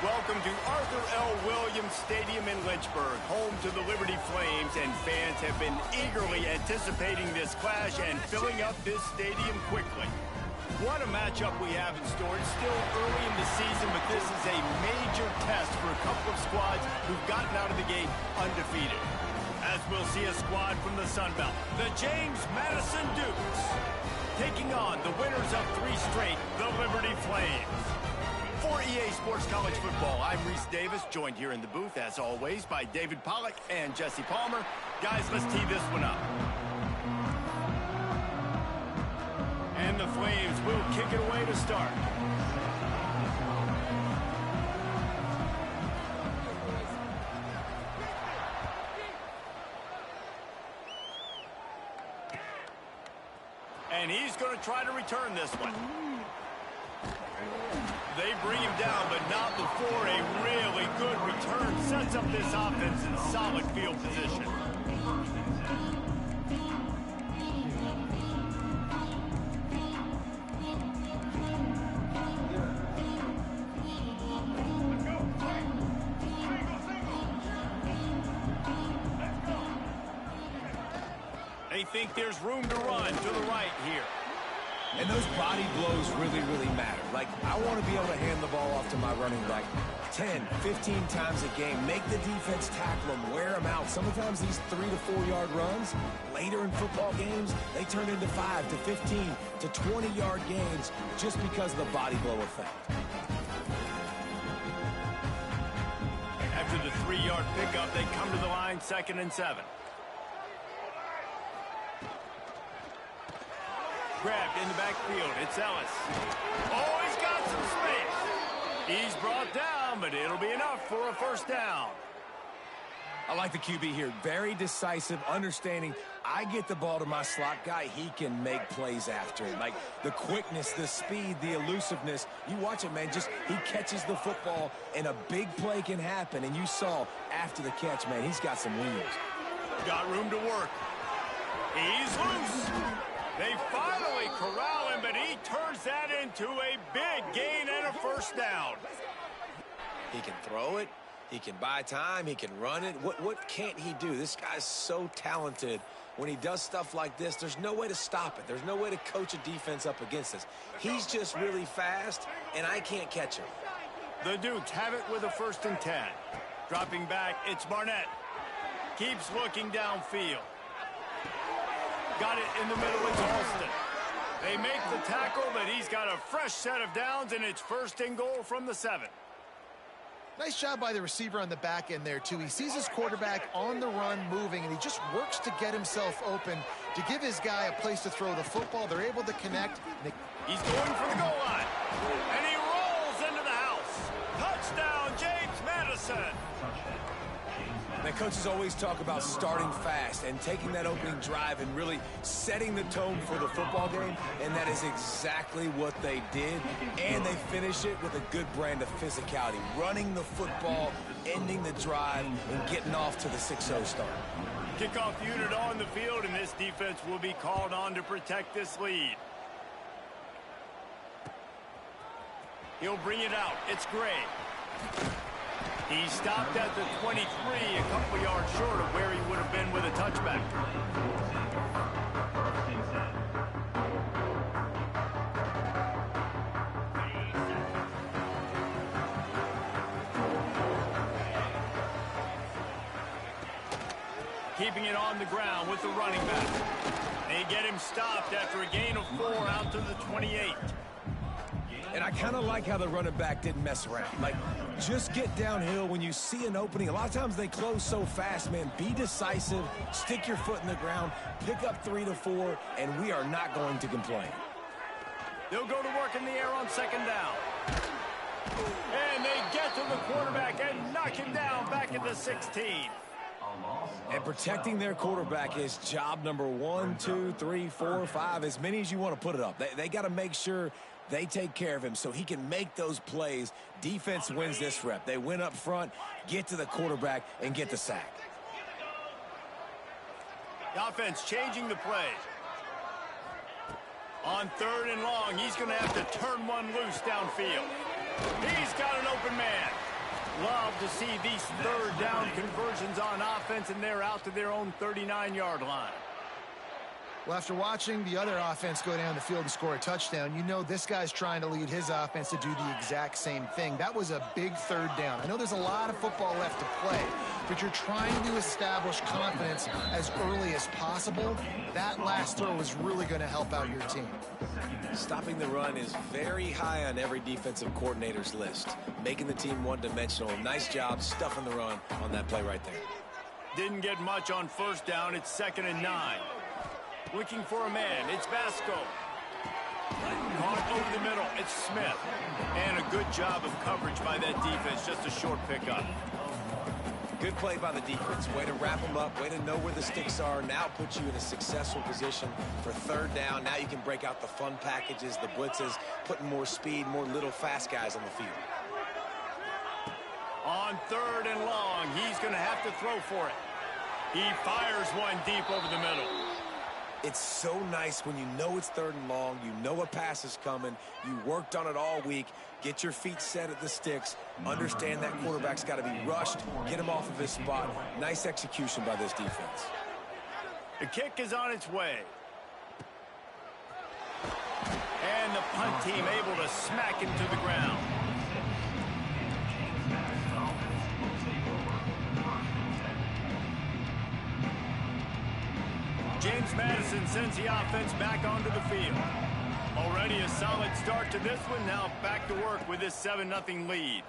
Welcome to Arthur L. Williams Stadium in Lynchburg, home to the Liberty Flames, and fans have been eagerly anticipating this clash and filling up this stadium quickly. What a matchup we have in store. It's still early in the season, but this is a major test for a couple of squads who've gotten out of the gate undefeated. As we'll see a squad from the Sun Belt, the James Madison Dukes, taking on the winners of 3 straight, the Liberty Flames. For EA Sports College Football, I'm Reese Davis, joined here in the booth, as always, by David Pollack and Jesse Palmer. Guys, let's tee this one up. And the Flames will kick it away to start. And he's going to try to return this one. They bring him down, but not before a really good return sets up this offense in solid field position. They think there's room to run to the right here. And those body blows really matter. Like, I want to be able to hand the ball off to my running back 10, 15 times a game. Make the defense tackle them, wear them out. Sometimes these 3 to 4 yard runs, later in football games, they turn into 5 to 15 to 20 yard gains just because of the body blow effect. After the 3 yard pickup, they come to the line, 2nd and 7. Grabbed in the backfield. It's Ellis. Oh, he's got some space. He's brought down, but it'll be enough for a first down. I like the QB here. Very decisive, understanding I get the ball to my slot guy, he can make plays after it. Like the quickness, the speed, the elusiveness. You watch it, man. Just he catches the football, and a big play can happen. And you saw after the catch, man, he's got some wheels. Got room to work. He's loose. They finally corral him, but he turns that into a big gain and a first down. He can throw it. He can buy time. He can run it. What can't he do? This guy's so talented. When he does stuff like this, there's no way to stop it. There's no way to coach a defense up against this. He's just really fast, and I can't catch him. The Dukes have it with a 1st and 10. Dropping back, it's Barnett. Keeps looking downfield. Got it in the middle, it's Alston. They make the tackle, but he's got a fresh set of downs, and it's 1st and goal from the 7. Nice job by the receiver on the back end there, too. He sees his quarterback on the run moving, and he just works to get himself open to give his guy a place to throw the football. They're able to connect. He's going for the goal line, and he rolls into the house. Touchdown, James Madison. The coaches always talk about starting fast and taking that opening drive and really setting the tone for the football game, and that is exactly what they did, and they finish it with a good brand of physicality, running the football, ending the drive, and getting off to the 6-0 start. Kickoff unit on the field, and this defense will be called on to protect this lead. He'll bring it out. It's Gray. He stopped at the 23, a couple yards short of where he would have been with a touchback. Keeping it on the ground with the running back. They get him stopped after a gain of 4 out to the 28. And I kind of like how the running back didn't mess around. Like, just get downhill when you see an opening. A lot of times they close so fast, man. Be decisive, stick your foot in the ground, pick up 3 to 4, and we are not going to complain. They'll go to work in the air on 2nd down. And they get to the quarterback and knock him down back at the 16. And protecting their quarterback is job number 1, 2, 3, 4, 5, as many as you want to put it up. They got to make sure they take care of him so he can make those plays. Defense wins this rep. They win up front, get to the quarterback, and get the sack. The offense changing the play. On 3rd and long, he's going to have to turn one loose downfield. He's got an open man. Love to see these third down conversions on offense, and they're out to their own 39-yard line. Well, after watching the other offense go down the field and score a touchdown, you know this guy's trying to lead his offense to do the exact same thing. That was a big third down. I know there's a lot of football left to play, but you're trying to establish confidence as early as possible. That last throw is really going to help out your team. Stopping the run is very high on every defensive coordinator's list. Making the team one-dimensional. Nice job stuffing the run on that play right there. Didn't get much on first down. It's 2nd and 9. Looking for a man. It's Vasco. Caught over the middle. It's Smith. And a good job of coverage by that defense. Just a short pickup. Good play by the defense. Way to wrap them up. Way to know where the sticks are. Now put you in a successful position for third down. Now you can break out the fun packages, the blitzes, putting more speed, more little fast guys on the field. On 3rd and long, he's going to have to throw for it. He fires one deep over the middle. It's so nice when you know it's 3rd and long, you know a pass is coming, you worked on it all week, get your feet set at the sticks, understand that quarterback's got to be rushed, get him off of his spot. Nice execution by this defense. The kick is on its way. And the punt team able to smack him to the ground. James Madison sends the offense back onto the field. Already a solid start to this one. Now back to work with this 7-0 lead.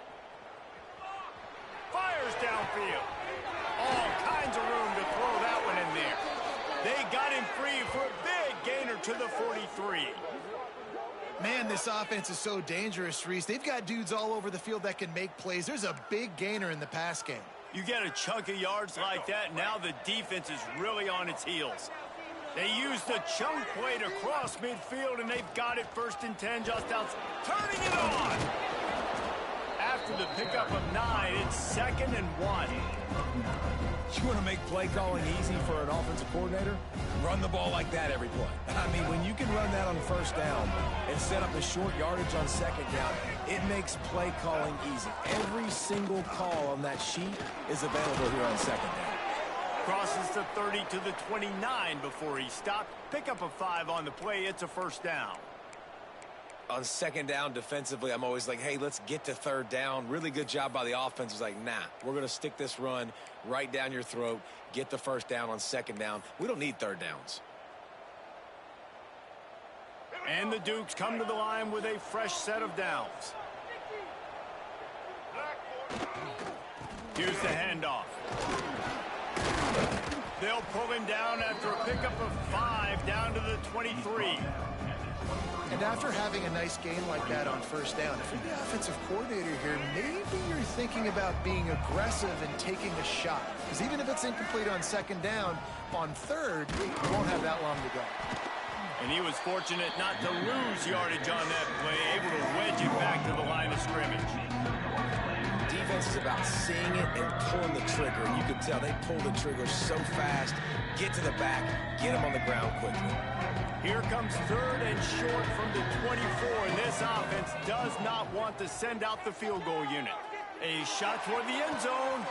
Fires downfield. All kinds of room to throw that one in there. They got him free for a big gainer to the 43. Man, this offense is so dangerous, Reese. They've got dudes all over the field that can make plays. There's a big gainer in the pass game. You get a chunk of yards like that, now the defense is really on its heels. They used a chunk play to cross midfield, and they've got it 1st and 10 just outside. Turning it on! After the pickup of 9, it's 2nd and 1. You want to make play calling easy for an offensive coordinator? Run the ball like that every play. I mean, when you can run that on 1st down and set up a short yardage on 2nd down, it makes play calling easy. Every single call on that sheet is available here on 2nd down. Crosses the 30 to the 29 before he stopped. Pick up a 5 on the play. It's a 1st down. On 2nd down defensively, I'm always like, hey, let's get to 3rd down. Really good job by the offense. It's like, nah, we're going to stick this run right down your throat, get the 1st down on 2nd down. We don't need 3rd downs. And the Dukes come to the line with a fresh set of downs. Here's the handoff. They'll pull him down after a pickup of 5 down to the 23. And after having a nice gain like that on 1st down, if you're the offensive coordinator here, maybe you're thinking about being aggressive and taking a shot. Because even if it's incomplete on 2nd down, on 3rd, you won't have that long to go. And he was fortunate not to lose yardage on that play, able to wedge it back to the line of scrimmage. Defense is about seeing it and pulling the trigger. You can tell they pull the trigger so fast, get to the back, get him on the ground quickly. Here comes 3rd and short from the 24, and this offense does not want to send out the field goal unit. A shot toward the end zone.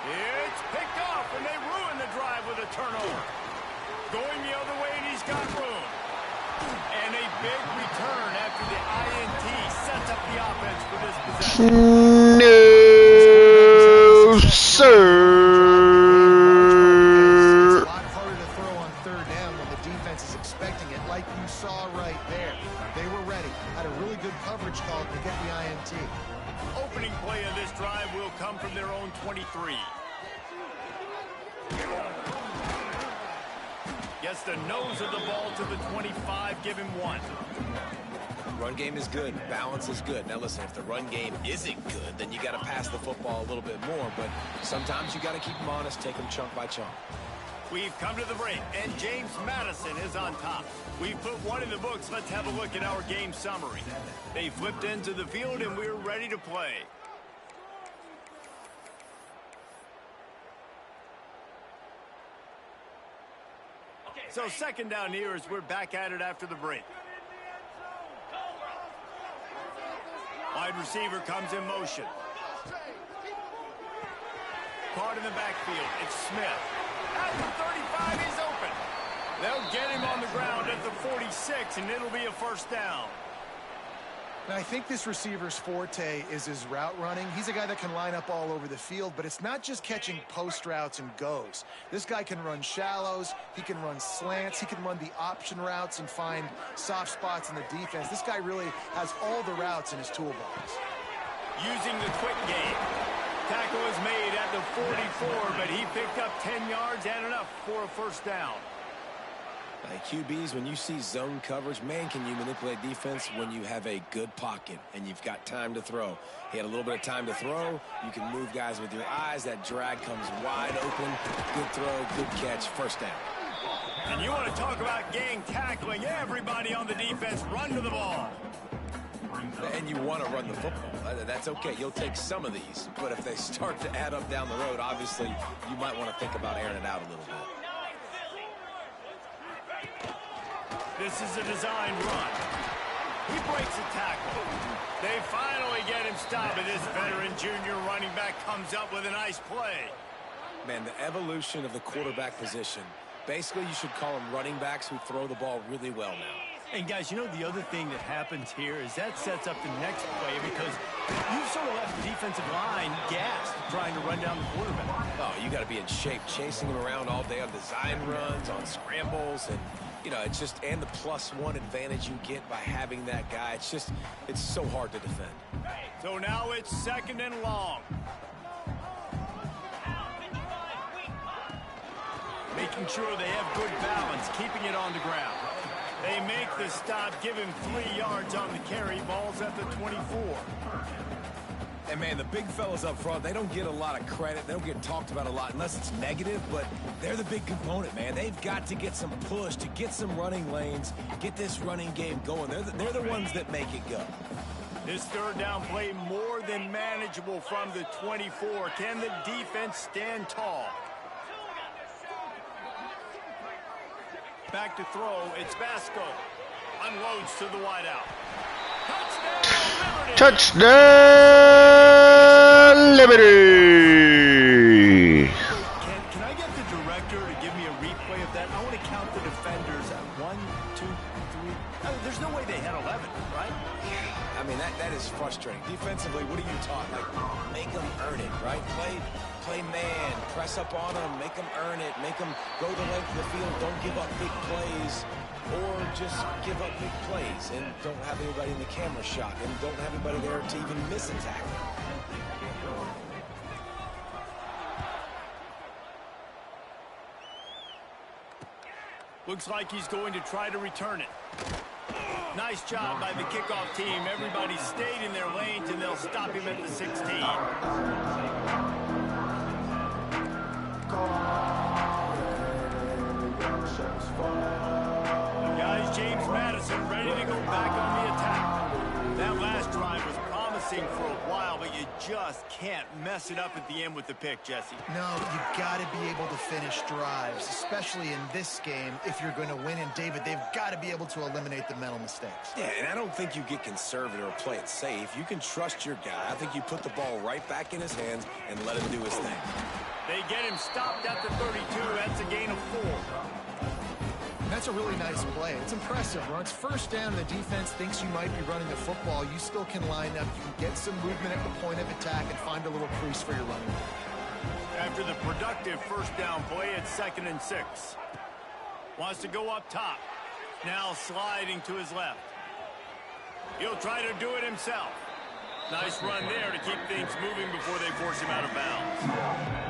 It's picked off, and they ruin the drive with a turnover. Going the other way, and he's got room. And a big return after the INT sets up the offense for this possession. No, sir. It's a lot harder to throw on 3rd down when the defense is expecting it, like you saw right there. They were ready, had a really good coverage call to get the INT. Opening play of this drive will come from their own 23. Gets the nose of the ball to the 25, give him 1. Run game is good. Balance is good. Now, listen, if the run game isn't good, then you got to pass the football a little bit more. But sometimes you got to keep them honest, take them chunk by chunk. We've come to the break, and James Madison is on top. We've put one in the books. Let's have a look at our game summary. They flipped into the field, and we're ready to play. So 2nd down here as we're back at it after the break. Wide receiver comes in motion. caught in the backfield. It's Smith. At the 35, he's open. They'll get him on the ground at the 46, and it'll be a first down. Now, I think this receiver's forte is his route running. He's a guy that can line up all over the field, but it's not just catching post routes and goes. This guy can run shallows, he can run slants, he can run the option routes and find soft spots in the defense. This guy really has all the routes in his toolbox. Using the quick game. Tackle is made at the 44, but he picked up 10 yards and enough for a first down. QBs, when you see zone coverage, man, can you manipulate defense when you have a good pocket and you've got time to throw. He had a little bit of time to throw. You can move guys with your eyes. That drag comes wide open. Good throw, good catch, first down. And you want to talk about gang tackling. Everybody on the defense run to the ball. And you want to run the football. That's okay. You'll take some of these. But if they start to add up down the road, obviously, you might want to think about airing it out a little bit. This is a design run. He breaks a tackle. They finally get him stopped, and this veteran junior running back comes up with a nice play. Man, the evolution of the quarterback position. Basically, you should call them running backs who throw the ball really well now. And guys, you know the other thing that happens here is that sets up the next play because you've sort of left the defensive line gassed trying to run down the quarterback. Oh, you got to be in shape, chasing him around all day on design runs, on scrambles, and you know, it's just, and the +1 advantage you get by having that guy. It's just, it's so hard to defend. So now it's 2nd and long. Making sure they have good balance, keeping it on the ground. They make the stop, give him 3 yards on the carry. Ball's at the 24. And, man, the big fellas up front, they don't get a lot of credit. They don't get talked about a lot unless it's negative, but they're the big component, man. They've got to get some push, to get some running lanes, get this running game going. They're the ones that make it go. This 3rd down play more than manageable from the 24. Can the defense stand tall? Back to throw, it's Vasco. Unloads to the wideout. Touchdown, Liberty! Touchdown, Liberty! Can I get the director to give me a replay of that? I want to count the defenders at 1, 2, 3. There's no way they had 11, right? I mean, that is frustrating. Defensively, what are you taught? Like, make them earn it, right? Play man, press up on them, make them earn it, make them go the length of the field, don't give up big plays, or just give up big plays and don't have anybody in the camera shot and don't have anybody there to even miss a tackle. Looks like he's going to try to return it. Nice job by the kickoff team. Everybody stayed in their lanes, and they'll stop him at the 16. Guys, James Madison ready to go back on the attack. That last drive was promising for a while, but you just can't mess it up at the end with the pick, Jesse. No, you got to be able to finish drives, especially in this game if you're going to win. And, David, they've got to be able to eliminate the mental mistakes. Yeah, and I don't think you get conservative or play it safe. You can trust your guy. I think you put the ball right back in his hands and let him do his thing. They get him stopped at the 32. That's a gain of 4. That's a really nice play. It's impressive. When it's 1st down and the defense thinks you might be running the football, you still can line up. You can get some movement at the point of attack and find a little crease for your running back. After the productive 1st down play, it's 2nd and 6. Wants to go up top. Now sliding to his left. He'll try to do it himself. Nice run there to keep things moving before they force him out of bounds.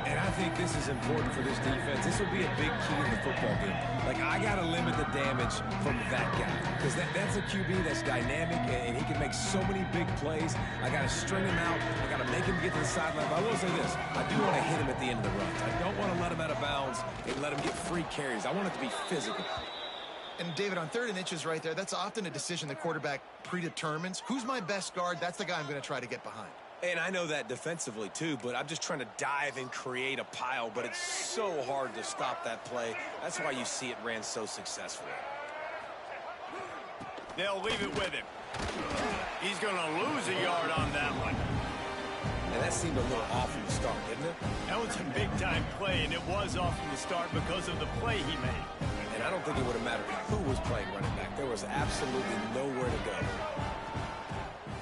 And I think this is important for this defense. This will be a big key in the football game. Like, I got to limit the damage from that guy. Because that's a QB that's dynamic, and he can make so many big plays. I got to string him out. I got to make him get to the sideline. But I will say this. I do want to hit him at the end of the runs. I don't want to let him out of bounds and let him get free carries. I want it to be physical. And, David, on 3rd and inches right there, that's often a decision the quarterback predetermines. Who's my best guard? That's the guy I'm going to try to get behind. And I know that defensively, too, but I'm just trying to dive and create a pile, but it's so hard to stop that play. That's why you see it ran so successfully. They'll leave it with him. He's going to lose a yard on that one. And that seemed a little off from the start, didn't it? That was a big-time play, and it was off from the start because of the play he made. And I don't think it would have mattered who was playing running back. There was absolutely nowhere to go.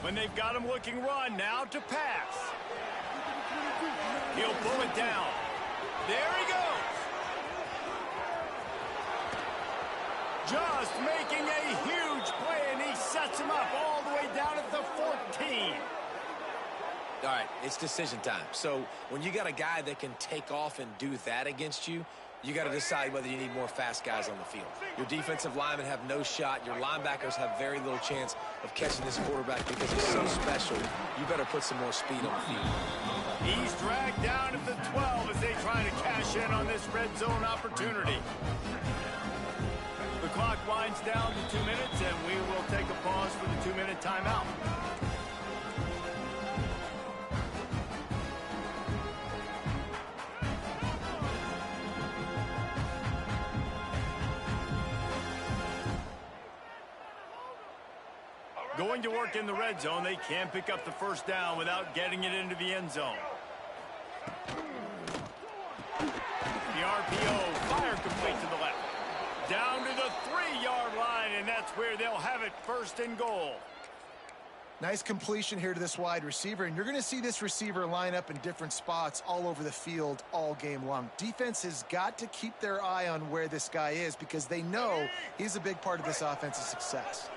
When they've got him looking run, now to pass. He'll pull it down. There he goes. Just making a huge play, and he sets him up all the way down at the 14. All right, it's decision time. So when you got a guy that can take off and do that against you, you got to decide whether you need more fast guys on the field. Your defensive linemen have no shot. Your linebackers have very little chance of catching this quarterback because he's so special. You better put some more speed on the field. He's dragged down at the 12 as they try to cash in on this red zone opportunity. The clock winds down to 2 minutes, and we will take a pause for the 2-minute timeout. Going to work in the red zone, they can pick up the first down without getting it into the end zone. The RPO, fire complete to the left. Down to the 3-yard line, and that's where they'll have it, first and goal. Nice completion here to this wide receiver, and you're going to see this receiver line up in different spots all over the field all game long. Defense has got to keep their eye on where this guy is because they know he's a big part of this offense's success.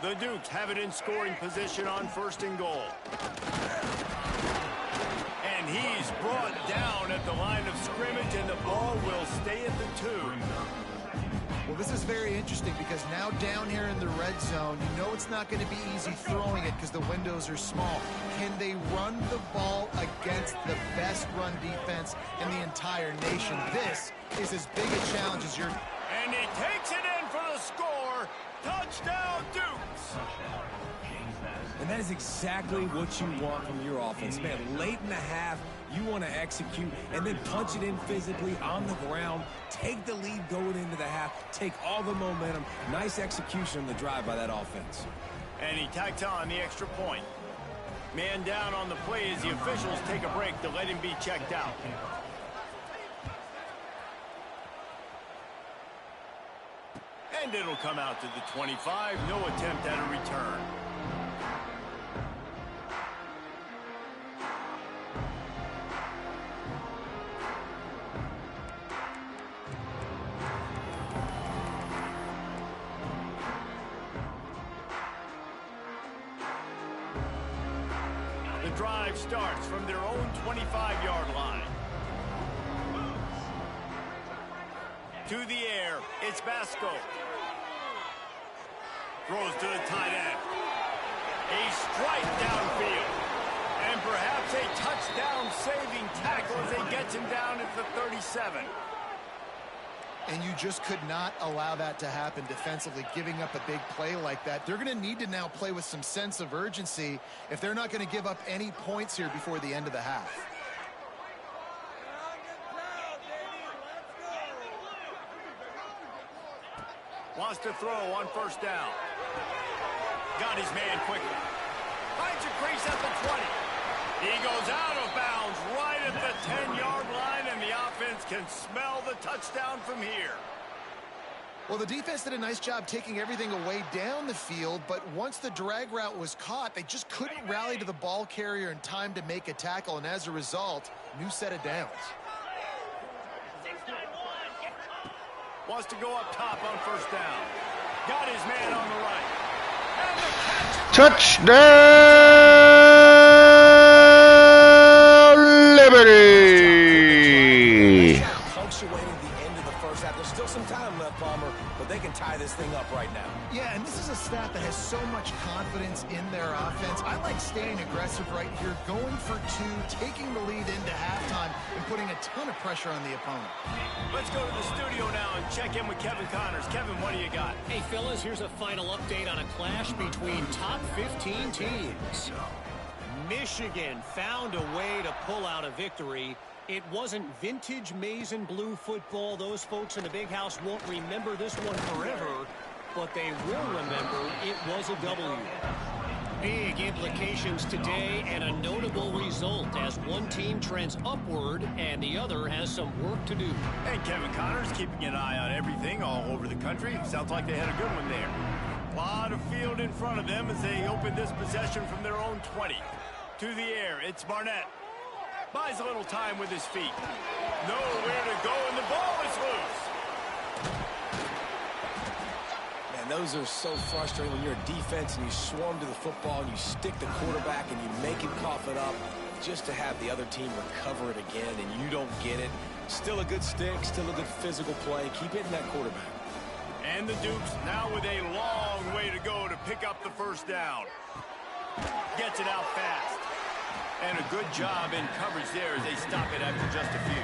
The Dukes have it in scoring position on first and goal. And he's brought down at the line of scrimmage, and the ball will stay at the 2. Well, this is very interesting because now down here in the red zone, you know it's not going to be easy throwing it because the windows are small. Can they run the ball against the best run defense in the entire nation? This is as big a challenge as your... And he takes it in for the score. Touchdown, Dukes! And that is exactly what you want from your offense. Man, late in the half, you want to execute and then punch it in physically on the ground. Take the lead going into the half. Take all the momentum. Nice execution on the drive by that offense. And he tacks on the extra point. Man down on the play as the officials take a break to let him be checked out. And it'll come out to the 25. No attempt at a return. The drive starts from their own 25-yard line. To the air, it's Basco. Throws to the tight end. A strike downfield. And perhaps a touchdown-saving tackle as he gets him down at the 37. And you just could not allow that to happen defensively, giving up a big play like that. They're going to need to now play with some sense of urgency if they're not going to give up any points here before the end of the half. Wants to throw on first down. Got his man quickly. Finds a crease at the 20. He goes out of bounds right at the 10-yard line, and the offense can smell the touchdown from here. Well, the defense did a nice job taking everything away down the field, but once the drag route was caught, they just couldn't rally to the ball carrier in time to make a tackle, and as a result, new set of downs. Wants to go up top on first down. Got his man on the right. And the catch. Touchdown, Liberty! Punctuating the end of the first half. There's still some time left, Palmer, but they can tie this thing up right now. Yeah, and this is a staff that has so much confidence in their offense. I like staying aggressive right here, going for two, taking the lead into halftime, and putting a ton of pressure on the opponent. Let's go to the studio now and check in with Kevin Connors. Kevin, what do you got? Hey, fellas, here's a final update on a clash between top 15 teams. Michigan found a way to pull out a victory. It wasn't vintage maize and blue football. Those folks in the big house won't remember this one forever, but they will remember it was a W. Big implications today and a notable result as one team trends upward and the other has some work to do. And Kevin Connors keeping an eye on everything all over the country. Sounds like they had a good one there. A lot of field in front of them as they open this possession from their own 20. To the air, it's Barnett. Buys a little time with his feet. Nowhere to go, and the ball is loose. Man, those are so frustrating when you're a defense and you swarm to the football and you stick the quarterback and you make him cough it up just to have the other team recover it again and you don't get it. Still a good stick, still a good physical play. Keep hitting that quarterback. And the Dukes now with a long way to go to pick up the first down. Gets it out fast. And a good job in coverage there as they stop it after just a few.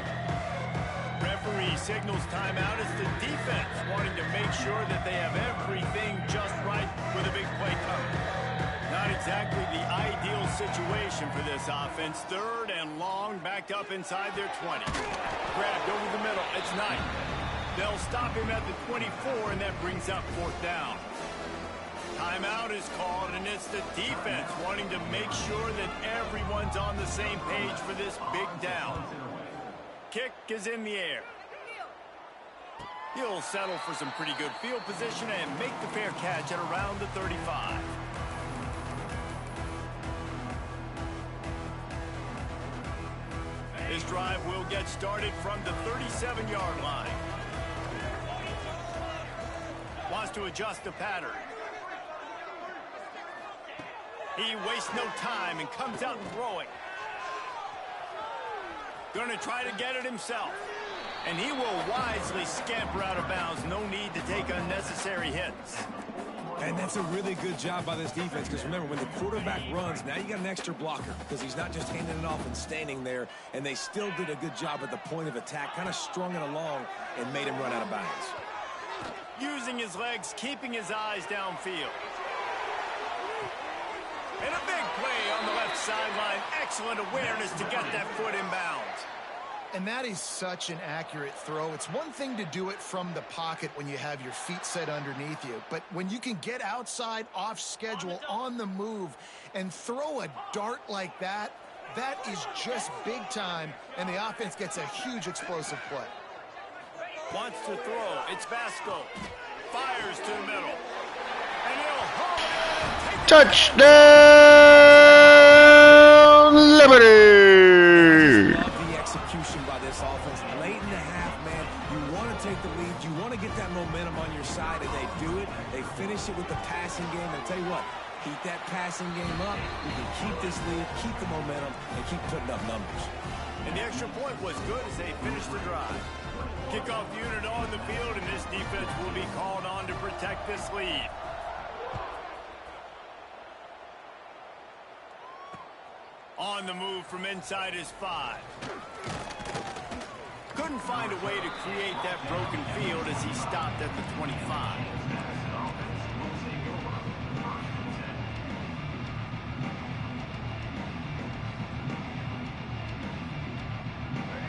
Referee signals timeout as the defense wanting to make sure that they have everything just right with a big play coming. Not exactly the ideal situation for this offense. Third and long, backed up inside their 20. Grabbed over the middle. It's Knight. They'll stop him at the 24, and that brings up fourth down. Timeout is called, and it's the defense wanting to make sure that everyone's on the same page for this big down. Kick is in the air. He'll settle for some pretty good field position and make the fair catch at around the 35. This drive will get started from the 37-yard line. Wants to adjust the pattern. He wastes no time and comes out throwing. Going to try to get it himself. And he will wisely scamper out of bounds. No need to take unnecessary hits. And that's a really good job by this defense because remember, when the quarterback runs, now you got an extra blocker because he's not just handing it off and standing there, and they still did a good job at the point of attack, kind of strung it along and made him run out of bounds. Using his legs, keeping his eyes downfield. And a big play on the left sideline. Excellent awareness to get that foot in bounds. And that is such an accurate throw. It's one thing to do it from the pocket when you have your feet set underneath you, but when you can get outside, off schedule, on the move, and throw a dart like that, that is just big time, and the offense gets a huge explosive play. Wants to throw. It's Vasco. Fires to the middle. And he'll hold it. Touchdown, Liberty! Love the execution by this offense. Late in the half, man, you want to take the lead. You want to get that momentum on your side, and they do it. They finish it with the passing game. And I tell you what, keep that passing game up. You can keep this lead, keep the momentum, and keep putting up numbers. And the extra point was good as they finished the drive. Kickoff unit on the field, and this defense will be called on to protect this lead. On the move from inside his 5. Couldn't find a way to create that broken field as he stopped at the 25.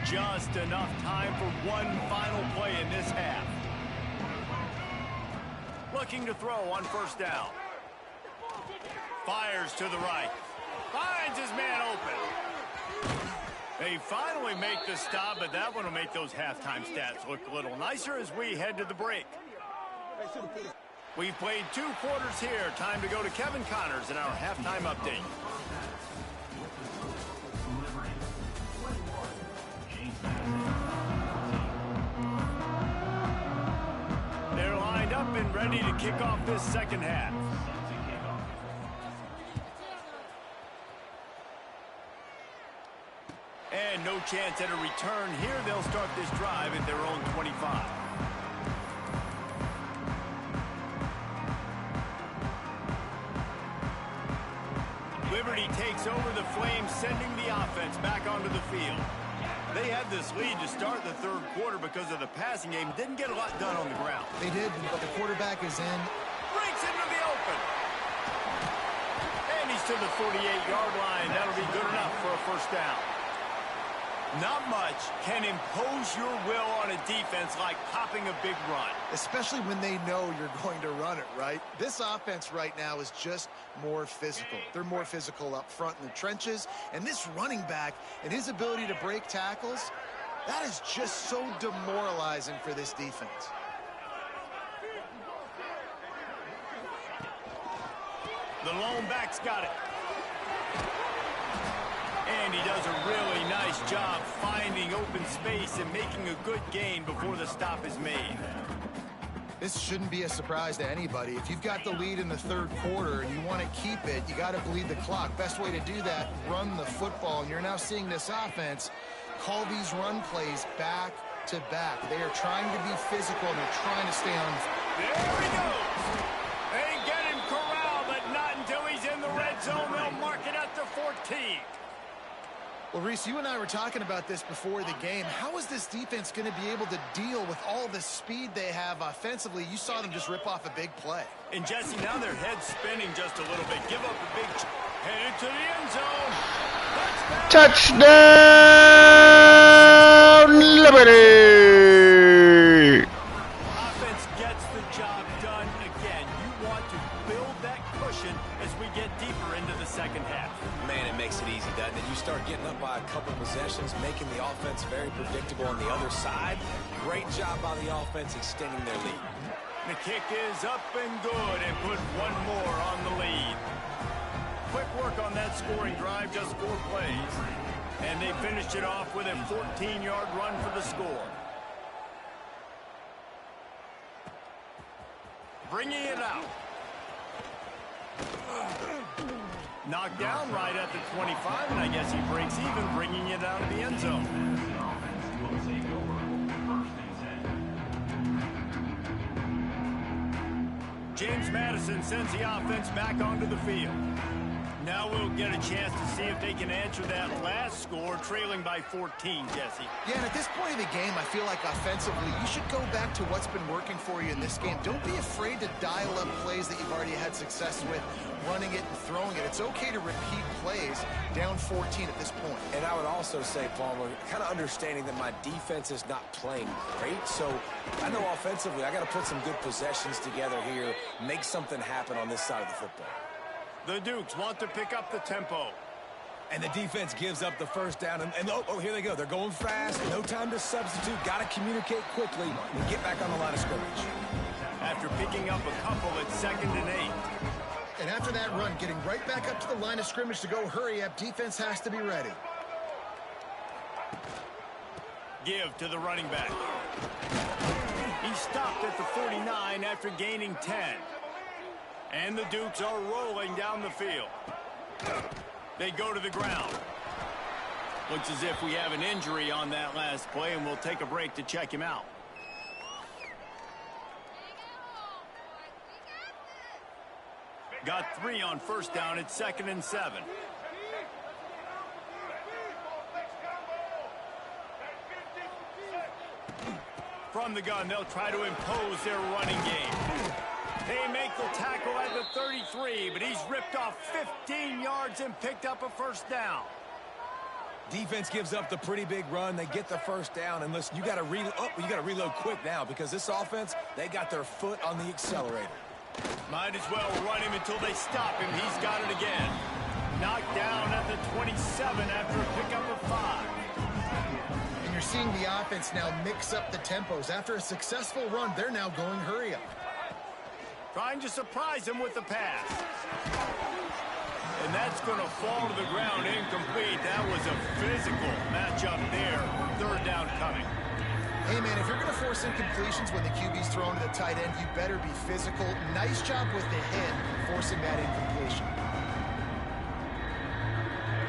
Just enough time for one final play in this half. Looking to throw on first down. Fires to the right. Finds his man open. They finally make the stop, but that one will make those halftime stats look a little nicer as we head to the break. We've played 2 quarters here. Time to go to Kevin Connors in our halftime update. They're lined up and ready to kick off this second half. And no chance at a return here. They'll start this drive at their own 25. Liberty takes over the Flames, sending the offense back onto the field. They had this lead to start the third quarter because of the passing game. Didn't get a lot done on the ground. They did, but the quarterback is in. Breaks into the open. And he's to the 48-yard line. That'll be good enough for a first down. Not much can impose your will on a defense like popping a big run. Especially when they know you're going to run it, right? This offense right now is just more physical. They're more physical up front in the trenches. And this running back and his ability to break tackles, that is just so demoralizing for this defense. The lone back's got it. And he does a really nice job finding open space and making a good gain before the stop is made. This shouldn't be a surprise to anybody. If you've got the lead in the third quarter and you want to keep it, you got to bleed the clock. Best way to do that, run the football. And you're now seeing this offense call these run plays back to back. They are trying to be physical and they're trying to stay on. There he goes. They get him corralled, but not until he's in the red zone. They'll mark it at the 14. Well, Reese, you and I were talking about this before the game. How is this defense going to be able to deal with all the speed they have offensively? You saw them just rip off a big play. And, Jesse, now their head's spinning just a little bit. Give up a big head into the end zone. Touchdown, Liberty! Offense gets the job done again. You want to build that cushion as we get deeper into the second half. Man, it makes it easy, doesn't it? You start getting up by a couple possessions, making the offense very predictable on the other side. Great job by the offense extending their lead. The kick is up and good and put one more on the lead. Quick work on that scoring drive, just 4 plays. And they finished it off with a 14-yard run for the score. Bringing it out. Knocked down right at the 25, and I guess he breaks even, bringing it out of the end zone. James Madison sends the offense back onto the field. Now we'll get a chance to see if they can answer that last score, trailing by 14, Jesse. Yeah, and at this point of the game, I feel like offensively, you should go back to what's been working for you in this game. Don't be afraid to dial up plays that you've already had success with, running it and throwing it. It's okay to repeat plays down 14 at this point. And I would also say, Palmer, kind of understanding that my defense is not playing great, so I know offensively I got to put some good possessions together here, make something happen on this side of the football. The Dukes want to pick up the tempo. And the defense gives up the first down. And oh, here they go. They're going fast. No time to substitute. Got to communicate quickly and get back on the line of scrimmage. After picking up a couple, it's 2nd and 8. And after that run, getting right back up to the line of scrimmage to go hurry up, defense has to be ready. Give to the running back. He stopped at the 49 after gaining 10. And the Dukes are rolling down the field. They go to the ground. Looks as if we have an injury on that last play, and we'll take a break to check him out. Got 3 on first down. It's 2nd and 7. From the gun, they'll try to impose their running game. They make the tackle at the 33, but he's ripped off 15 yards and picked up a first down. Defense gives up the pretty big run. They get the first down, and listen, you got to reload quick now because this offense, they got their foot on the accelerator. Might as well run him until they stop him. He's got it again. Knocked down at the 27 after a pickup of 5. And you're seeing the offense now mix up the tempos. After a successful run, they're now going hurry up. Trying to surprise him with the pass. And that's going to fall to the ground incomplete. That was a physical matchup there. 3rd down coming. Hey, man, if you're going to force incompletions when the QB's thrown to the tight end, you better be physical. Nice job with the hit, forcing that incompletion.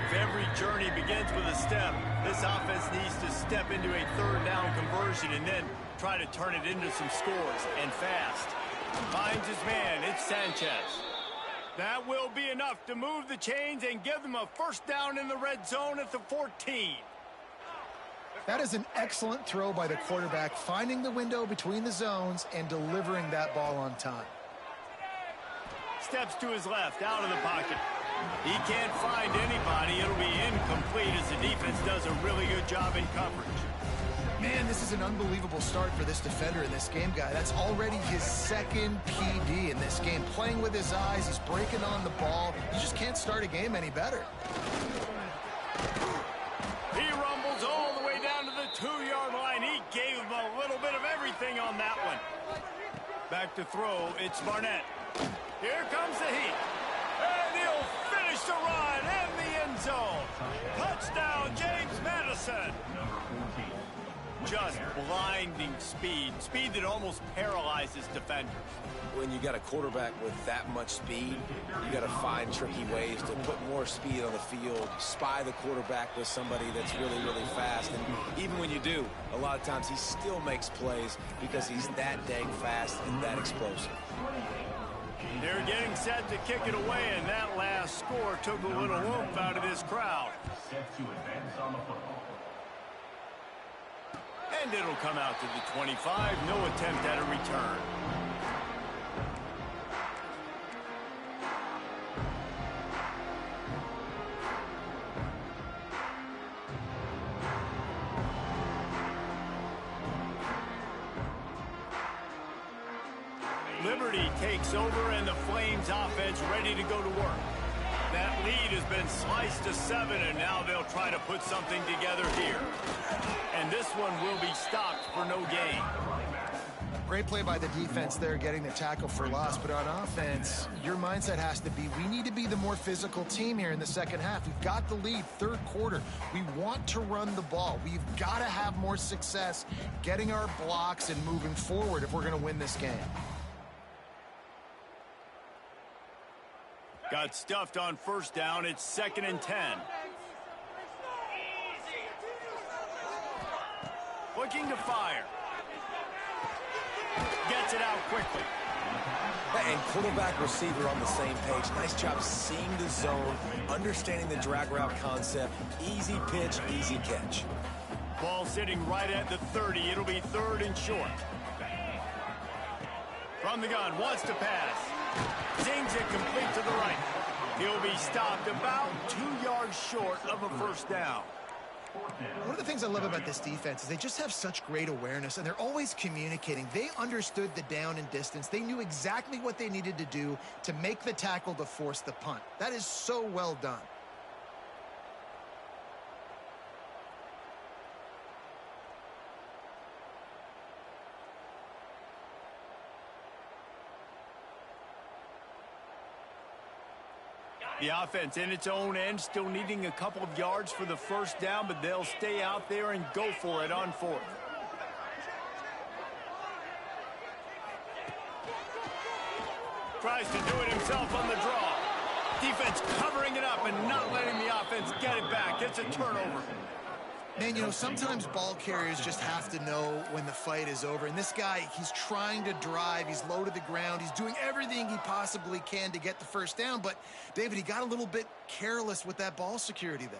If every journey begins with a step, this offense needs to step into a 3rd down conversion and then try to turn it into some scores, and fast. Finds his man. It's Sanchez. That will be enough to move the chains and give them a first down in the red zone at the 14. That is an excellent throw by the quarterback, finding the window between the zones and delivering that ball on time. steps to his left, out of the pocket. He can't find anybody. It'll be incomplete as the defense does a really good job in coverage. Man, this is an unbelievable start for this defender in this game, guy. That's already his second PD in this game. Playing with his eyes, he's breaking on the ball. You just can't start a game any better. He rumbles all the way down to the 2-yard line. He gave him a little bit of everything on that one. Back to throw, it's Barnett. Here comes the heat. And he'll finish the run in the end zone. Touchdown, James Madison. Just blinding speed. Speed that almost paralyzes defenders. When you got a quarterback with that much speed, you got to find tricky ways to put more speed on the field, spy the quarterback with somebody that's really, really fast. And even when you do, a lot of times he still makes plays because he's that dang fast and that explosive. They're getting set to kick it away, and that last score took a little oomph out of this crowd. And it'll come out to the 25. No attempt at a return. Liberty takes over, and the Flames offense ready to go to work. That lead has been sliced to 7, and now they'll try to put something together here. And this one will be stopped for no gain. Great play by the defense there, getting the tackle for loss. But on offense, your mindset has to be, we need to be the more physical team here in the second half. We've got the lead, third quarter. We want to run the ball. We've got to have more success getting our blocks and moving forward if we're going to win this game. Got stuffed on first down. It's 2nd and 10. Looking to fire. Gets it out quickly. And quarterback receiver on the same page. Nice job seeing the zone, understanding the drag route concept. Easy pitch, easy catch. Ball sitting right at the 30. It'll be 3rd and short. From the gun, wants to pass. Zings it complete to the right. He'll be stopped about 2 yards short of a first down. One of the things I love about this defense is they just have such great awareness, and they're always communicating. They understood the down and distance. They knew exactly what they needed to do to make the tackle to force the punt. That is so well done. The offense in its own end, still needing a couple of yards for the first down, but they'll stay out there and go for it on 4th. Tries to do it himself on the draw. Defense covering it up and not letting the offense get it back. It's a turnover. Man, you know, sometimes ball carriers just have to know when the fight is over. And this guy, he's trying to drive. He's low to the ground. He's doing everything he possibly can to get the first down. But, David, he got a little bit careless with that ball security there.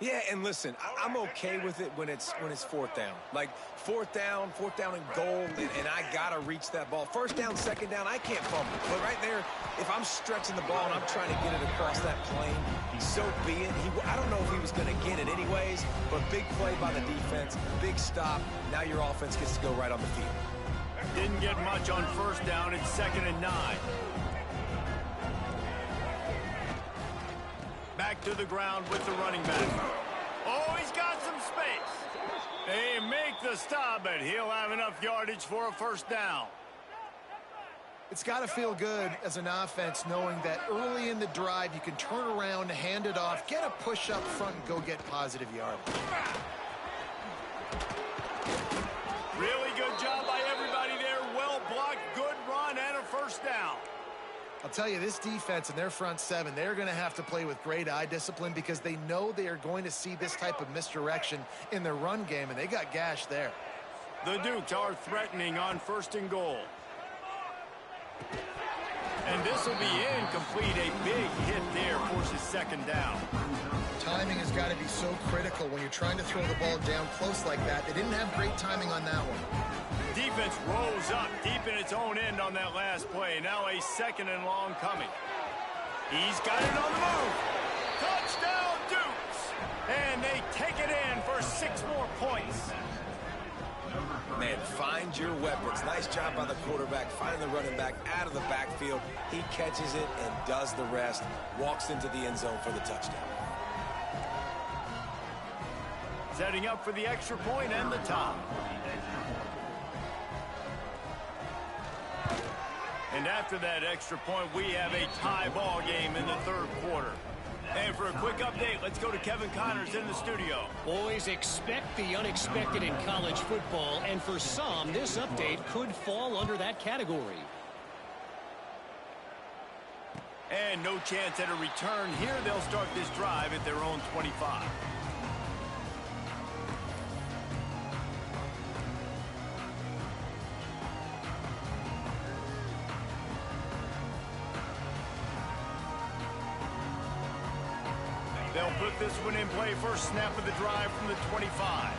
Yeah, and listen, I'm okay with it when it's 4th down. Like, 4th down and goal, and I got to reach that ball. First down, second down, I can't fumble. But right there, if I'm stretching the ball and I'm trying to get it across that plane, so be it. I don't know if he was going to get it anyways, but big play by the defense, big stop. Now your offense gets to go right on the field. Didn't get much on first down. It's 2nd and 9. Back to the ground with the running back. Oh, he's got some space. They make the stop, but he'll have enough yardage for a first down. It's got to feel good as an offense knowing that early in the drive you can turn around, hand it off, get a push up front, and go get positive yardage. Really good job by everybody there. Well blocked, good run, and a first down. I'll tell you, this defense and their front seven, they're going to have to play with great eye discipline because they know they are going to see this type of misdirection in their run game, and they got gashed there. The Dukes are threatening on 1st and goal. And this will be incomplete. A big hit there for forces second down. Timing has got to be so critical when you're trying to throw the ball down close like that. They didn't have great timing on that one. Defense rolls up deep in its own end on that last play. Now a second and long coming. He's got it on the move. Touchdown, Dukes. And they take it in for 6 more points. Man, find your weapons. Nice job by the quarterback, finding the running back out of the backfield. He catches it and does the rest. Walks into the end zone for the touchdown. Setting up for the extra point and the tie. And after that extra point, we have a tie ball game in the third quarter. And for a quick update, let's go to Kevin Connors in the studio. Boys, expect the unexpected in college football, and for some, this update could fall under that category. And no chance at a return here. They'll start this drive at their own 25. They'll put this one in play. First snap of the drive from the 25.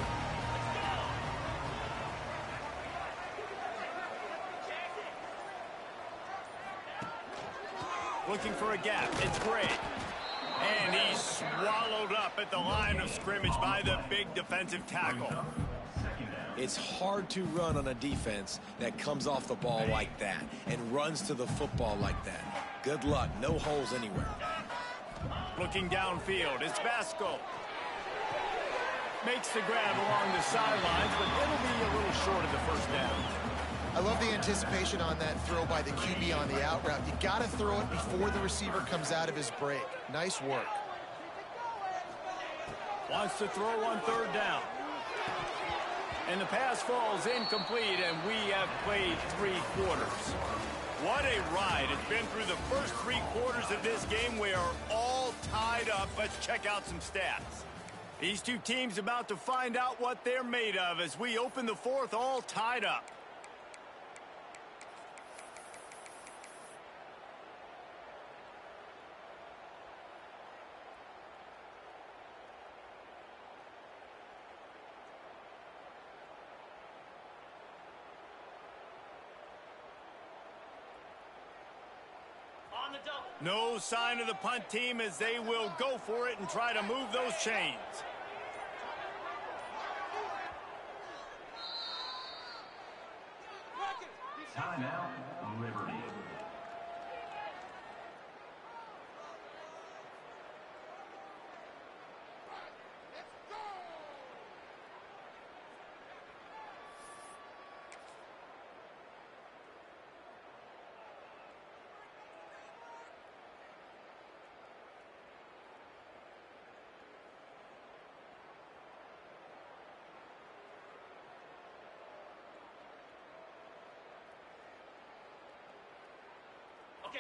Looking for a gap. It's Gray. And he's swallowed up at the line of scrimmage by the big defensive tackle. It's hard to run on a defense that comes off the ball like that and runs to the football like that. Good luck. No holes anywhere. Looking downfield, it's Vasco. Makes the grab along the sidelines, but it'll be a little short of the first down. I love the anticipation on that throw by the QB on the out route. You got to throw it before the receiver comes out of his break. Nice work. Wants to throw on third down. And the pass falls incomplete, and we have played 3 quarters. What a ride. It's been through the first 3 quarters of this game. We are all tied up. Let's check out some stats. These two teams about to find out what they're made of as we open the 4th all tied up. No sign of the punt team as they will go for it and try to move those chains. Timeout, Liberty.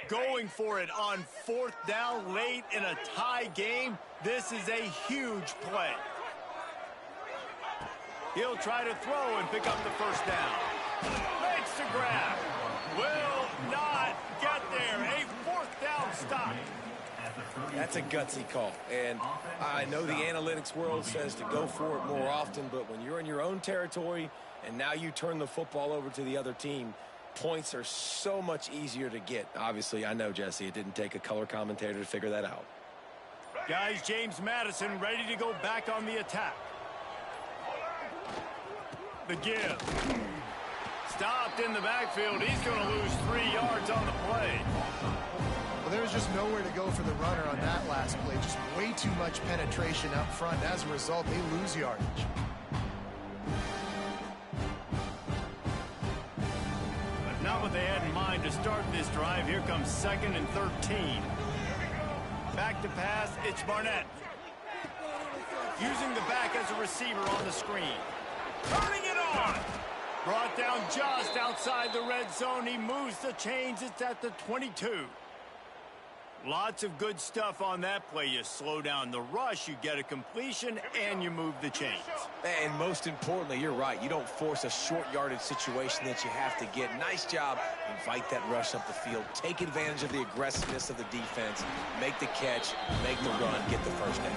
Going for it on 4th down late in a tie game. This is a huge play. He'll try to throw and pick up the first down. Makes the grab. Will not get there. A 4th down stop. That's a gutsy call. And I know the analytics world says to go for it more often, but when you're in your own territory and now you turn the football over to the other team, points are so much easier to get. Obviously, I know, Jesse, it didn't take a color commentator to figure that out. Guys, James Madison ready to go back on the attack. The give. Stopped in the backfield. He's going to lose 3 yards on the play. Well, there was just nowhere to go for the runner on that last play. Just way too much penetration up front. As a result, they lose yardage. Not what they had in mind to start this drive. Here comes 2nd and 13. Back to pass, it's Barnett. Using the back as a receiver on the screen. Turning it on. Brought down just outside the red zone. He moves the chains. It's at the 22. Lots of good stuff on that play. You slow down the rush, you get a completion, and you move the chains. And most importantly, you're right. You don't force a short yardage situation that you have to get. Nice job. Invite that rush up the field. Take advantage of the aggressiveness of the defense. Make the catch, make the run, get the first down.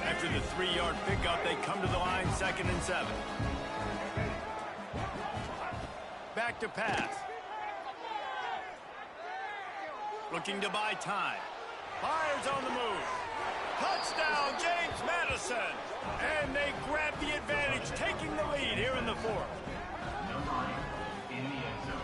After the 3-yard pickup, they come to the line, 2nd and 7. Back to pass. Looking to buy time. Fires on the move. Touchdown, James Madison. And they grab the advantage, taking the lead here in the 4th. In the end zone.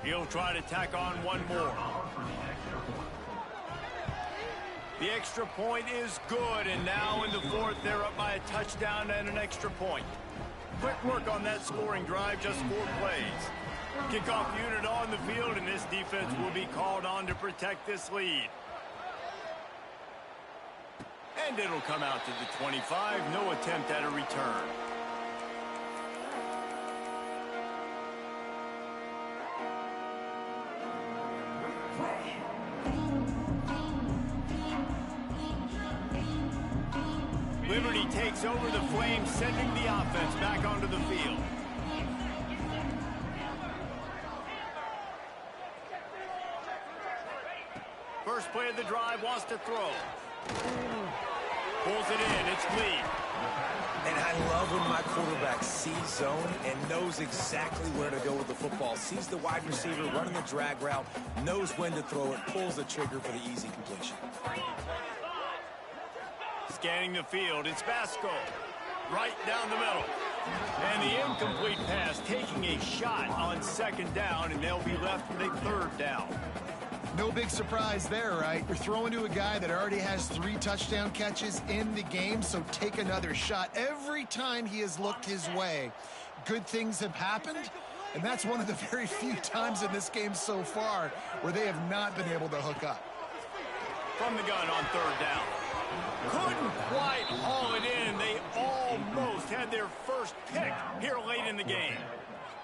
He'll try to tack on one more. The extra point is good, and now in the 4th, they're up by a touchdown and an extra point. Quick work on that scoring drive, just 4 plays. Kickoff unit on the field, and this defense will be called on to protect this lead. And it'll come out to the 25, no attempt at a return. Liberty takes over the Flames, sending the offense back onto the field. First play of the drive, wants to throw. Pulls it in, it's Lee. And I love when my quarterback sees zone and knows exactly where to go with the football. Sees the wide receiver running the drag route, knows when to throw it, pulls the trigger for the easy completion. Scanning the field, it's Vasco. Right down the middle. And the incomplete pass, taking a shot on 2nd down, and they'll be left with a 3rd down. No big surprise there, right? You're throwing to a guy that already has 3 touchdown catches in the game, so take another shot. Every time he has looked his way, good things have happened, and that's one of the very few times in this game so far where they have not been able to hook up. From the gun on 3rd down. Couldn't quite haul it in. They almost had their first pick here late in the game.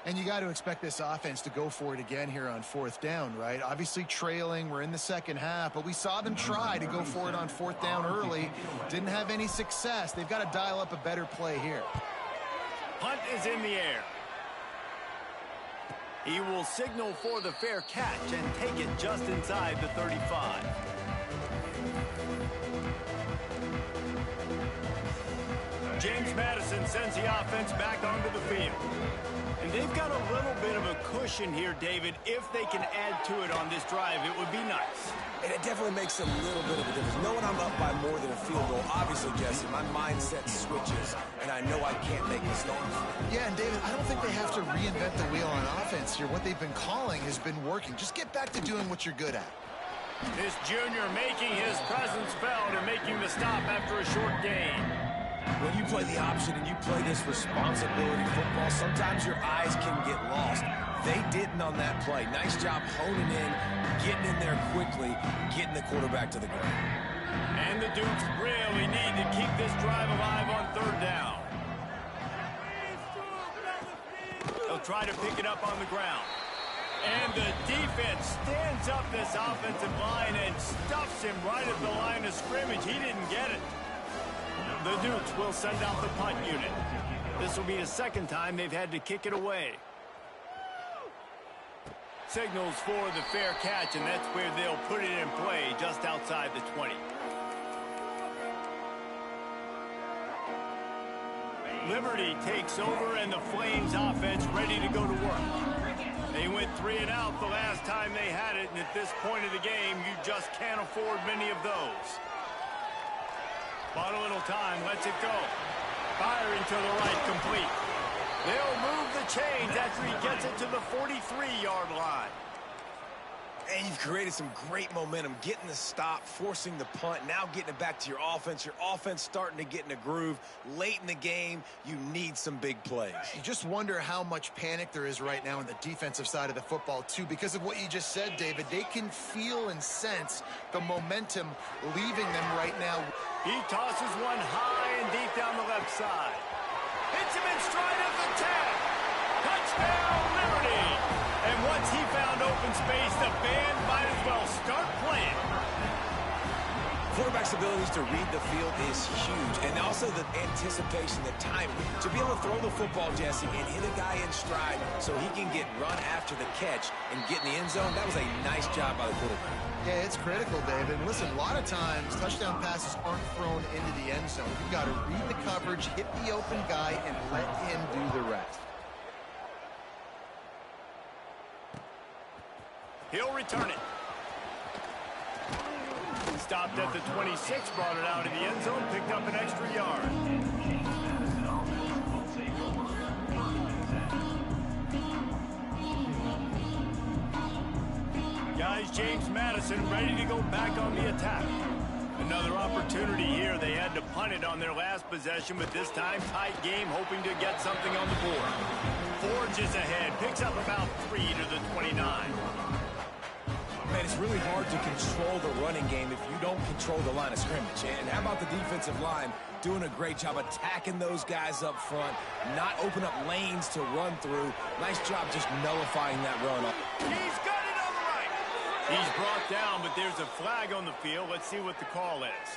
And you got to expect this offense to go for it again here on 4th down, right? Obviously trailing, we're in the 2nd half, but we saw them try to go for it on 4th down early. Didn't have any success. They've got to dial up a better play here. Punt is in the air. He will signal for the fair catch and take it just inside the 35. James Madison sends the offense back onto the field. And they've got a little bit of a cushion here, David. If they can add to it on this drive, it would be nice. And it definitely makes a little bit of a difference. Knowing I'm up by more than a field goal, obviously, Jesse, my mindset switches, and I know I can't make mistakes. Yeah, and David, I don't think they have to reinvent the wheel on offense here. What they've been calling has been working. Just get back to doing what you're good at. This junior making his presence felt and making the stop after a short gain. When you play the option and you play this responsibility football, sometimes your eyes can get lost. They didn't on that play. Nice job honing in, getting in there quickly, getting the quarterback to the ground. And the Dukes really need to keep this drive alive on 3rd down. They'll try to pick it up on the ground. And the defense stands up this offensive line and stuffs him right at the line of scrimmage. He didn't get it. The Dukes will send out the punt unit. This will be the 2nd time they've had to kick it away. Signals for the fair catch, and that's where they'll put it in play just outside the 20. Liberty takes over, and the Flames offense ready to go to work. They went 3 and out the last time they had it, and at this point of the game, you just can't afford many of those. Bought a little time, lets it go. Firing to the right, complete. They'll move the chains after he gets it to the 43-yard line. And you've created some great momentum, getting the stop, forcing the punt, now getting it back to your offense. Your offense starting to get in a groove. Late in the game, you need some big plays. You just wonder how much panic there is right now on the defensive side of the football, too, because of what you just said, David. They can feel and sense the momentum leaving them right now. He tosses one high and deep down the left side. Hits him in stride of the 10. Touchdown, Liberty! And once he found open space, the band might as well start playing. Quarterback's abilities to read the field is huge, and also the anticipation, the timing. To be able to throw the football, Jesse, and hit a guy in stride so he can get run after the catch and get in the end zone, that was a nice job by the quarterback. Yeah, it's critical, David. And listen, a lot of times, touchdown passes aren't thrown into the end zone. You've got to read the coverage, hit the open guy, and let him do the rest. He'll return it. Stopped at the 26, brought it out in the end zone, picked up an extra yard. Guys, James Madison ready to go back on the attack. Another opportunity here. They had to punt it on their last possession, but this time tight game, hoping to get something on the board. Forges ahead, picks up about 3 to the 29. Man, it's really hard to control the running game if you don't control the line of scrimmage. And how about the defensive line doing a great job attacking those guys up front, not open up lanes to run through. Nice job just nullifying that run. He's got it on the right. He's brought down, but there's a flag on the field. Let's see what the call is.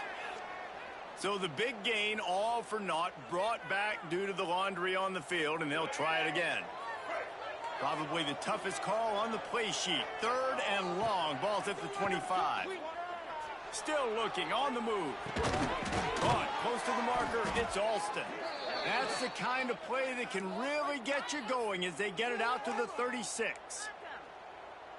So the big gain, all for naught, brought back due to the laundry on the field, and they'll try it again. Probably the toughest call on the play sheet. 3rd and long. Ball's at the 25. Still looking, on the move. Caught, close to the marker. It's Alston. That's the kind of play that can really get you going as they get it out to the 36.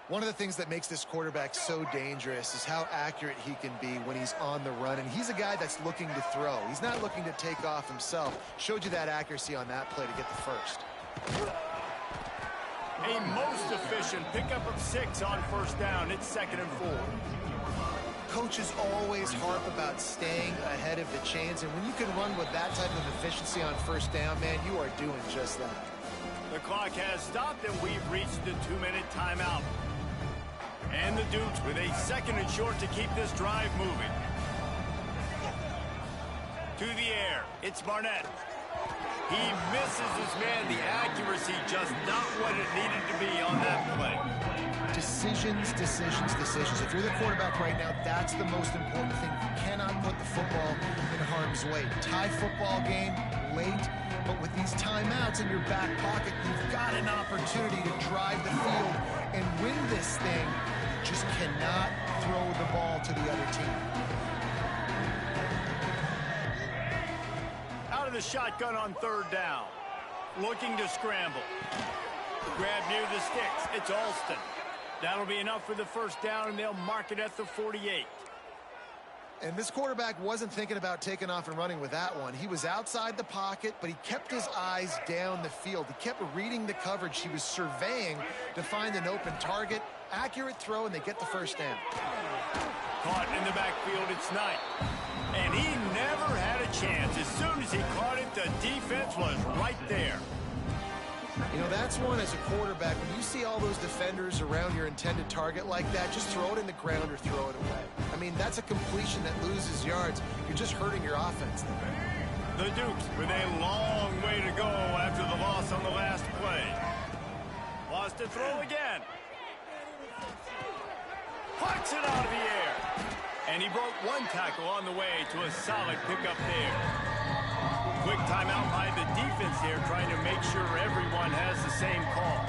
One of the things that makes this quarterback so dangerous is how accurate he can be when he's on the run. And he's a guy that's looking to throw. He's not looking to take off himself. Showed you that accuracy on that play to get the first. A most efficient pickup of 6 on first down. It's 2nd and 4. Coaches always harp about staying ahead of the chains, and when you can run with that type of efficiency on first down, man, you are doing just that. The clock has stopped, and we've reached the 2-minute timeout. And the Dukes with a 2nd and short to keep this drive moving. To the air, it's Barnett. He misses his man. The accuracy just not what it needed to be on that play. Decisions, decisions, decisions. If you're the quarterback right now, that's the most important thing. You cannot put the football in harm's way. Tie football game late, but with these timeouts in your back pocket, you've got an opportunity to drive the field and win this thing. You just cannot throw the ball to the other team. The shotgun on 3rd down. Looking to scramble. Grab near the sticks. It's Alston. That'll be enough for the first down, and they'll mark it at the 48. And this quarterback wasn't thinking about taking off and running with that one. He was outside the pocket, but he kept his eyes down the field. He kept reading the coverage. He was surveying to find an open target. Accurate throw, and they get the first down. Caught in the backfield, it's Knight. And he never had a chance. As soon as he caught it, the defense was right there. You know, that's one as a quarterback. When you see all those defenders around your intended target like that, just throw it in the ground or throw it away. I mean, that's a completion that loses yards. You're just hurting your offense there. The Dukes with a long way to go after the loss on the last play. Lost to throw again. Puts it out of the air. And he broke one tackle on the way to a solid pickup there. Quick timeout by the defense here, trying to make sure everyone has the same call.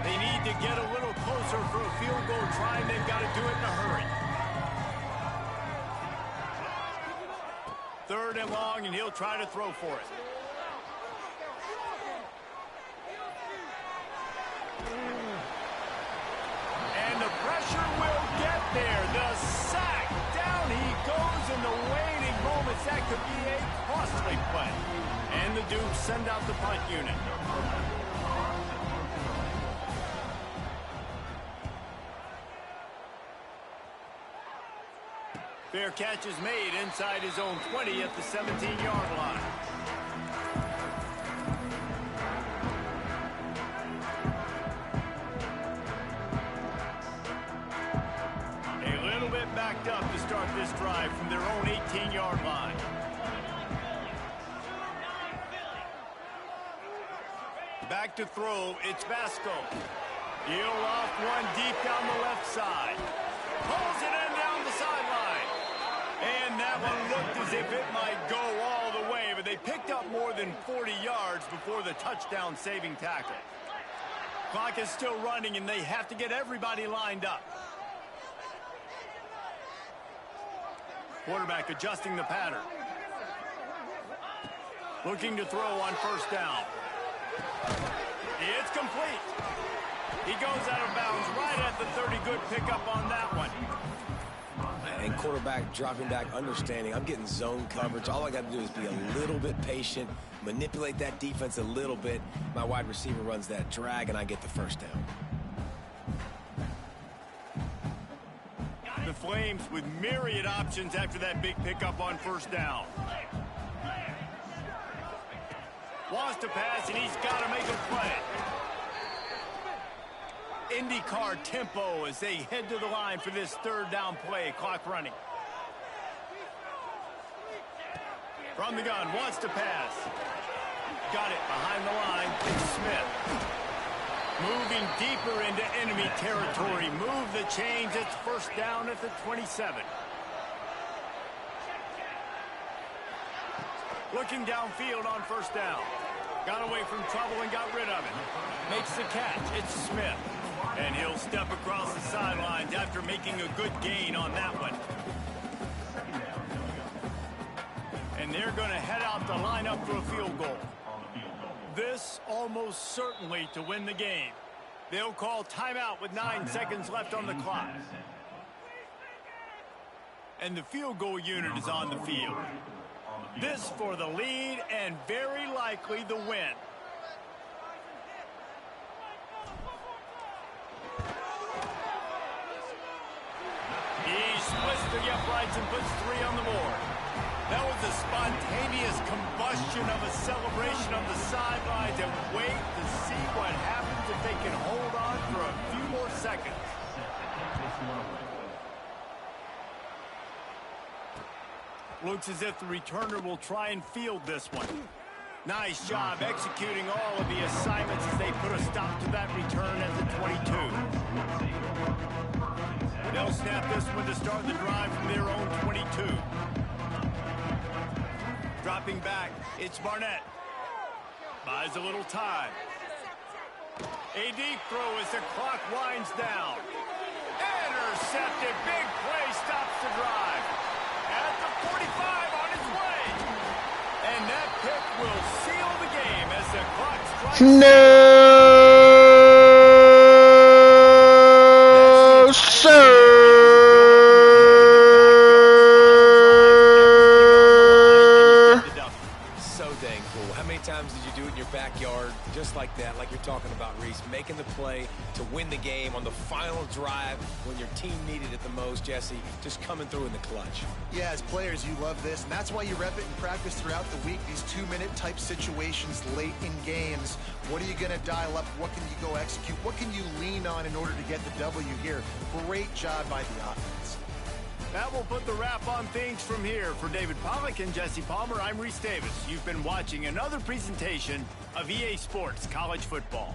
They need to get a little closer for a field goal try, and they've got to do it in a hurry. 3rd and long, and he'll try to throw for it. And the pressure will get there. The sack. Down he goes in the waiting moments. That could be a costly play. And the Dukes send out the punt unit. Fair catch is made inside his own 20 at the 17-yard line. A little bit backed up to start this drive from their own 18-yard line. Back to throw, it's Vasco. He'll off one deep down the left side. Pulls it in down the sideline. And that one looked as if it might go all the way, but they picked up more than 40 yards before the touchdown-saving tackle. Clock is still running, and they have to get everybody lined up. Quarterback adjusting the pattern. Looking to throw on first down. It's complete. He goes out of bounds right at the 30. Good pickup on that one. And quarterback dropping back, understanding I'm getting zone coverage. All I got to do is be a little bit patient, manipulate that defense a little bit. My wide receiver runs that drag, and I get the first down. The Flames with myriad options after that big pickup on first down. Wants to pass, and he's got to make a play. IndyCar tempo as they head to the line for this third down play. Clock running. From the gun, wants to pass. Got it behind the line. It's Smith. Moving deeper into enemy territory. Move the chains. It's first down at the 27. Looking downfield on first down. Got away from trouble and got rid of it. Makes the catch. It's Smith. And he'll step across the sidelines after making a good gain on that one. And they're going to head out to line up for a field goal. This almost certainly to win the game. They'll call timeout with 9 seconds left on the clock. And the field goal unit is on the field. This for the lead and very likely the win. He splits the uprights and puts 3 on the board. That was a spontaneous combustion of a celebration on the sidelines, and wait to see what happens if they can hold on for a few more seconds. Looks as if the returner will try and field this one. Nice job executing all of the assignments as they put a stop to that return at the 22. They'll snap this one to start the drive from their own 22. Dropping back, it's Barnett. Buys a little time. A deep throw as the clock winds down. Intercepted, big play, stops the drive. At the 45 on his way. And that pick will seal the game as the clock strikes. No, sir. Times did you do it in your backyard just like that, like you're talking about, Reese, making the play to win the game on the final drive when your team needed it the most? Jesse, just coming through in the clutch. Yeah, as players, you love this, and that's why you rep it in practice throughout the week. These 2-minute type situations late in games. What are you going to dial up? What can you go execute? What can you lean on in order to get the W here? Great job by the offense. That will put the wrap on things from here. For David Pollack and Jesse Palmer, I'm Reese Davis. You've been watching another presentation of EA Sports College Football.